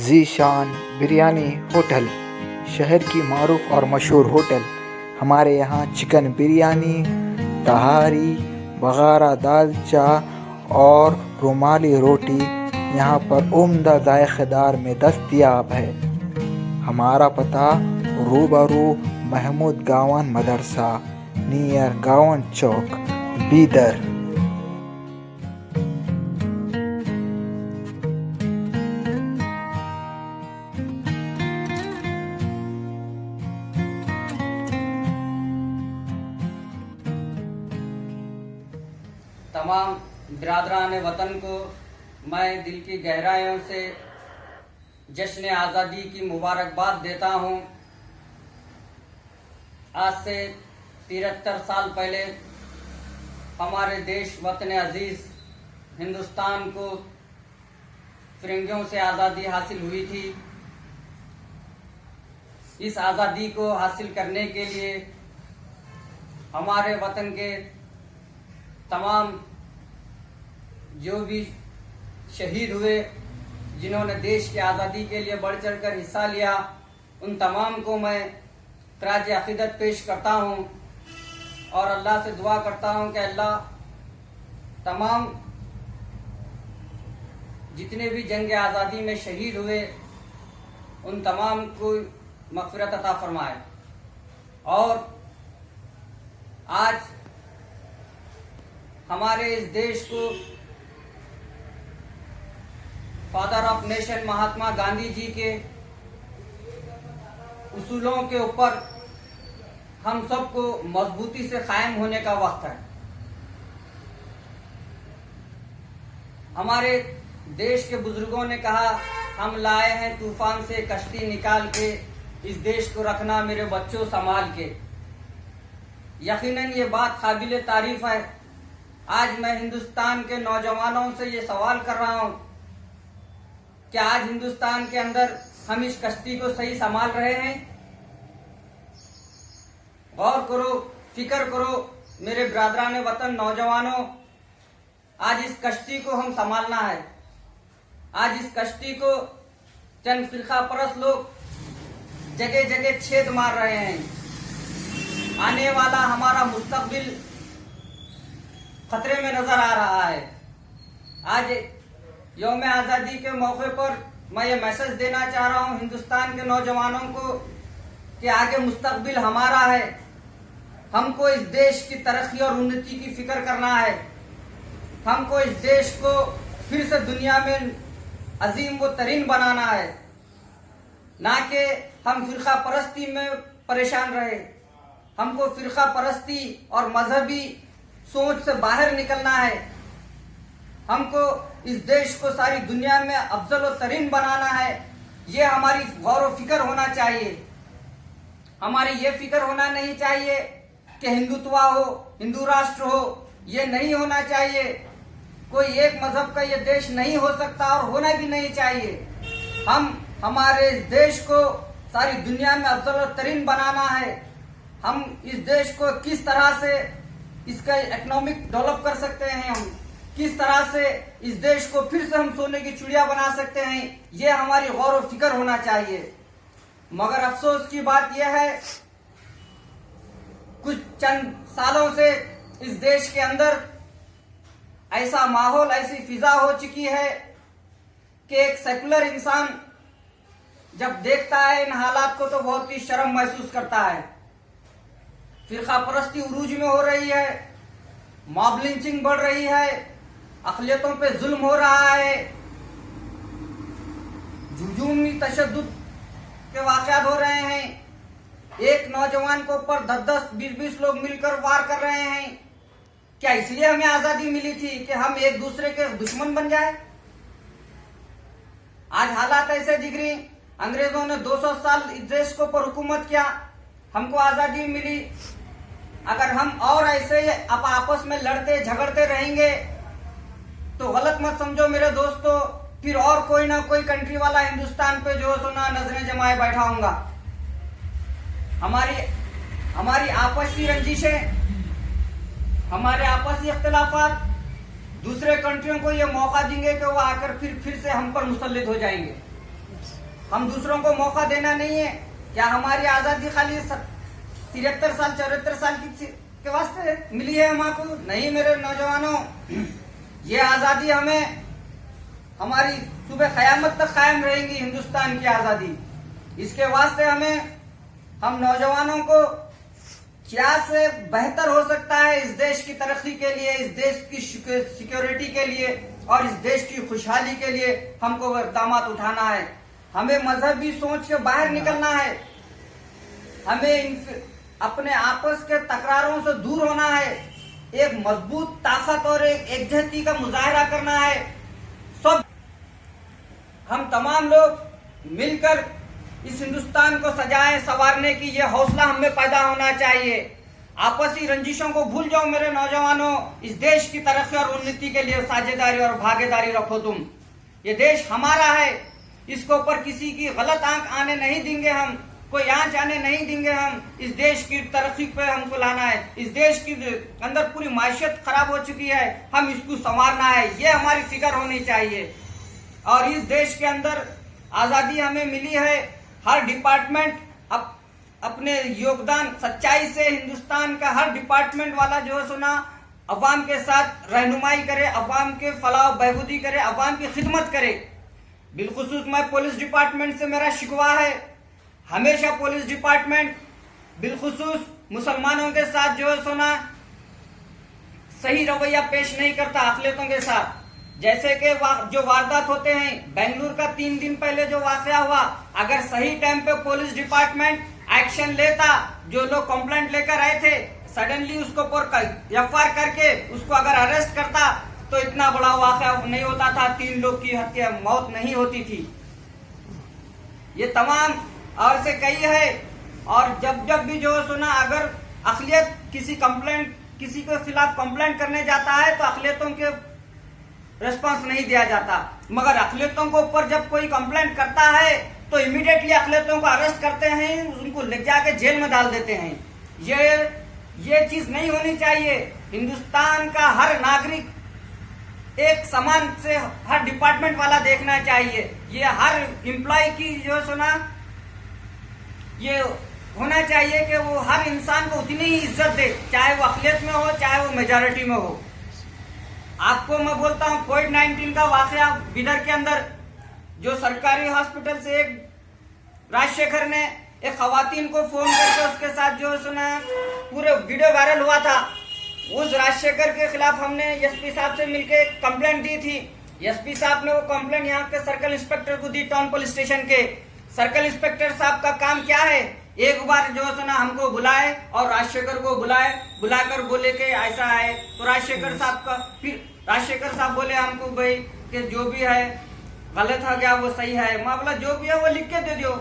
Zeeshan biryani hotel शहर की मारूफ और मशहूर होटल। हमारे यहाँ चिकन बिरयानी, तहारी, बघारा दालचा और रुमाली रोटी यहाँ पर उम्दा जायकेदार में दस्तयाब है। हमारा पता रूबरू महमूद गावन मदरसा नियर गावन चौक, बीदर। तमाम बिरादरान वतन को मैं दिल की गहराइयों से जश्न आज़ादी की मुबारकबाद देता हूँ। आज से 73 साल पहले हमारे देश वतन अजीज़ हिंदुस्तान को फिरंगियों से आज़ादी हासिल हुई थी। इस आज़ादी को हासिल करने के लिए हमारे वतन के तमाम जो भी शहीद हुए, जिन्होंने देश की आज़ादी के लिए बढ़ चढ़कर हिस्सा लिया, उन तमाम को मैं ख़राज अक़ीदत पेश करता हूँ और अल्लाह से दुआ करता हूँ कि अल्लाह तमाम जितने भी जंग आज़ादी में शहीद हुए उन तमाम को मग़फ़िरत अता फरमाए। और आज हमारे इस देश को father of nation Mahatma Gandhi ji के उसूलों के ऊपर हम सबको मजबूती से कायम होने का वक्त है। हमारे देश के बुजुर्गों ने कहा, हम लाए हैं तूफान से कश्ती निकाल के, इस देश को रखना मेरे बच्चों संभाल के। यकीनन ये बात काबिल तारीफ है। आज मैं हिंदुस्तान के नौजवानों से ये सवाल कर रहा हूँ कि आज हिंदुस्तान के अंदर हम इस कश्ती को सही संभाल रहे हैं? गौर करो, फिक्र करो मेरे बिरादरान वतन नौजवानों। आज इस कश्ती को हम संभालना है। आज इस कश्ती को चंद फिरका परस्त लोग जगह जगह छेद मार रहे हैं। आने वाला हमारा मुस्तकबिल खतरे में नजर आ रहा है। आज यौम आज़ादी के मौके पर मैं ये मैसेज देना चाह रहा हूँ हिंदुस्तान के नौजवानों को कि आगे मुस्तकबिल हमारा है। हमको इस देश की तरक्की और उन्नति की फिक्र करना है। हमको इस देश को फिर से दुनिया में अजीम व तरीन बनाना है, ना कि हम फिरका परस्ती में परेशान रहे। हमको फिरका परस्ती और मजहबी सोच से बाहर निकलना है। हमको इस देश को सारी दुनिया में अफजल व तरीन बनाना है। ये हमारी गौर व फिक्र होना चाहिए। हमारी ये फिक्र होना नहीं चाहिए कि हिंदुत्व हो, हिंदू राष्ट्र हो। ये नहीं होना चाहिए। कोई एक मजहब का ये देश नहीं हो सकता और होना भी नहीं चाहिए। हम हमारे इस देश को सारी दुनिया में अफजल व तरीन बनाना है। हम इस देश को किस तरह से इसका इकोनॉमिक डेवलप कर सकते हैं, हम किस तरह से इस देश को फिर से हम सोने की चिड़िया बना सकते हैं, ये हमारी गौर व फिक्र होना चाहिए। मगर अफसोस की बात यह है, कुछ चंद सालों से इस देश के अंदर ऐसा माहौल, ऐसी फिजा हो चुकी है कि एक सेकुलर इंसान जब देखता है इन हालात को तो बहुत ही शर्म महसूस करता है। फिरका परस्ती उरूज में हो रही है, मॉब लिंचिंग बढ़ रही है, अक़लियतों पे जुल्म हो रहा है, जुजूमी तशद्दुद के वाक़यात हो रहे हैं। एक नौजवान के ऊपर 10-10, 20-20 लोग मिलकर वार कर रहे हैं। क्या इसलिए हमें आज़ादी मिली थी कि हम एक दूसरे के दुश्मन बन जाए? आज हालात ऐसे दिख रही। अंग्रेजों ने 200 साल इस देश को पर हुकूमत किया, हमको आज़ादी मिली। अगर हम और ऐसे आपस में लड़ते झगड़ते रहेंगे तो गलत मत समझो मेरे दोस्तों, फिर और कोई ना कोई कंट्री वाला हिंदुस्तान पे जो सुना नजरें जमाए बैठा होगा। हमारी आपसी रंजिशें, हमारे आपसी इख्तिलाफात दूसरे कंट्रियों को ये मौका देंगे कि वो आकर फिर से हम पर मुसल्लित हो जाएंगे। हम दूसरों को मौका देना नहीं है। क्या हमारी आजादी खाली 73 साल 74 साल के वास्ते मिली है हमको? नहीं मेरे नौजवानों, ये आजादी हमें हमारी सुबह कयामत तक कायम रहेगी। हिंदुस्तान की आजादी, इसके वास्ते हम नौजवानों को क्या से बेहतर हो सकता है इस देश की तरक्की के लिए, इस देश की सिक्योरिटी के लिए और इस देश की खुशहाली के लिए हमको इक़दामात उठाना है। हमें मजहबी सोच से बाहर निकलना है। हमें अपने आपस के तकरारों से दूर होना है। एक मजबूत ताकत और एक एकजुटता का मुजाहरा करना है। सब हम तमाम लोग मिलकर इस हिंदुस्तान को सजाएं संवारने की ये हौसला हमें पैदा होना चाहिए। आपसी रंजिशों को भूल जाओ मेरे नौजवानों। इस देश की तरक्की और उन्नति के लिए साझेदारी और भागीदारी रखो तुम। ये देश हमारा है, इसके ऊपर किसी की गलत आंख आने नहीं देंगे हम, कोई आंच आने नहीं देंगे हम। इस देश की तरक्की पे हमको लाना है। इस देश की अंदर पूरी माशियत खराब हो चुकी है, हम इसको संवारना है, ये हमारी फिक्र होनी चाहिए। और इस देश के अंदर आजादी हमें मिली है। हर डिपार्टमेंट अपने योगदान सच्चाई से हिंदुस्तान का हर डिपार्टमेंट वाला जो है सुना अवाम के साथ रहनुमाई करे, अवाम के फलाह बहबूदी करे, अवाम की खिदमत करे। बिलखुसूस मैं पुलिस डिपार्टमेंट से मेरा शिकवा है, हमेशा पुलिस डिपार्टमेंट बिलखुसूस मुसलमानों के साथ जो है सुना सही रवैया पेश नहीं करता अक़लियतों के साथ। जैसे कि जो वारदात होते हैं, बेंगलुरु का 3 दिन पहले जो वाकया हुआ, अगर सही टाइम पे पुलिस डिपार्टमेंट एक्शन लेता, जो लोग कंप्लेंट लेकर आए थे सडनली उसको एफआईआर करके उसको अगर अरेस्ट करता तो इतना बड़ा वाकया नहीं होता था, 3 लोग की हत्या मौत नहीं होती थी। ये तमाम और से कई है। और जब भी जो सुना अगर अक़लियत किसी के खिलाफ कंप्लेंट करने जाता है तो अक़लियतों के रिस्पांस नहीं दिया जाता, मगर अक़लियतों के ऊपर जब कोई कंप्लेंट करता है तो इमीडिएटली अक़लियतों को अरेस्ट करते हैं, उनको ले जाके जेल में डाल देते हैं। ये चीज नहीं होनी चाहिए। हिंदुस्तान का हर नागरिक एक समान से हर डिपार्टमेंट वाला देखना चाहिए। ये हर एम्प्लॉय की जो सुना ये होना चाहिए कि वो हर इंसान को उतनी ही इज्जत दे, चाहे वो अक़लियत में हो चाहे वो मेजॉरिटी में हो। आपको मैं बोलता हूँ कोविड-19 का वाकया बिदर के अंदर जो सरकारी हॉस्पिटल से एक राजशेखर ने एक खवातीन को फोन करके उसके साथ जो सुना पूरे वीडियो वायरल हुआ था, उस राजशेखर के खिलाफ हमने एसपी साहब से मिलके कंप्लेंट दी थी। एसपी साहब ने वो कंप्लेंट यहाँ के सर्कल इंस्पेक्टर को दी, टाउन पुलिस स्टेशन के। सर्कल इंस्पेक्टर साहब का काम क्या है, एक बार जो सुना हमको बुलाए और राजशेखर को बुलाकर बोले कि ऐसा है, तो राजशेखर साहब बोले हमको भाई कि जो भी है गलत है क्या वो सही है। मैं बोला जो भी है वो लिख के दे दो,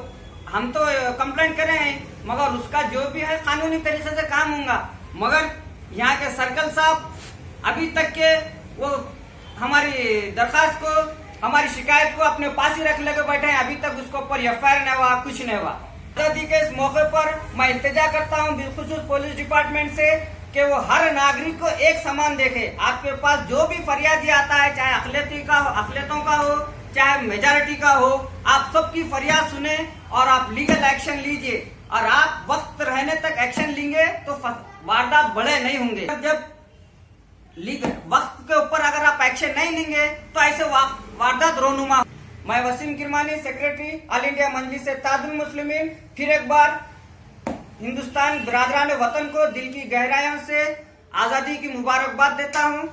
हम तो कंप्लेंट करे हैं, मगर उसका जो भी है कानूनी तरीके से काम होगा। मगर यहाँ के सर्कल साहब अभी तक के वो हमारी दरखास्त को, हमारी शिकायत को अपने पास ही रख लेके बैठे हैं, अभी तक उसके ऊपर एफआईआर नहीं हुआ, कुछ नहीं हुआ। आजादी के इस मौके पर मैं इल्तिजा करता हूँ बिलखुसूस पुलिस डिपार्टमेंट से कि वो हर नागरिक को एक समान देखे। आपके पास जो भी फरियादी आता है, चाहे अक़लियतों का हो चाहे मेजॉरिटी का हो, आप सबकी फरियाद सुने और आप लीगल एक्शन लीजिए। और आप वक्त रहने तक एक्शन लेंगे तो वारदात बड़े नहीं होंगे। जब वक्त के ऊपर अगर आप एक्शन नहीं लेंगे तो ऐसे वारदात रोनुमा। मैं Waseem Kirmani, secretary All India Majlis Ittehadul Muslimeen, फिर एक बार हिंदुस्तान बिरादरान वतन को दिल की गहराइयों से आजादी की मुबारकबाद देता हूँ।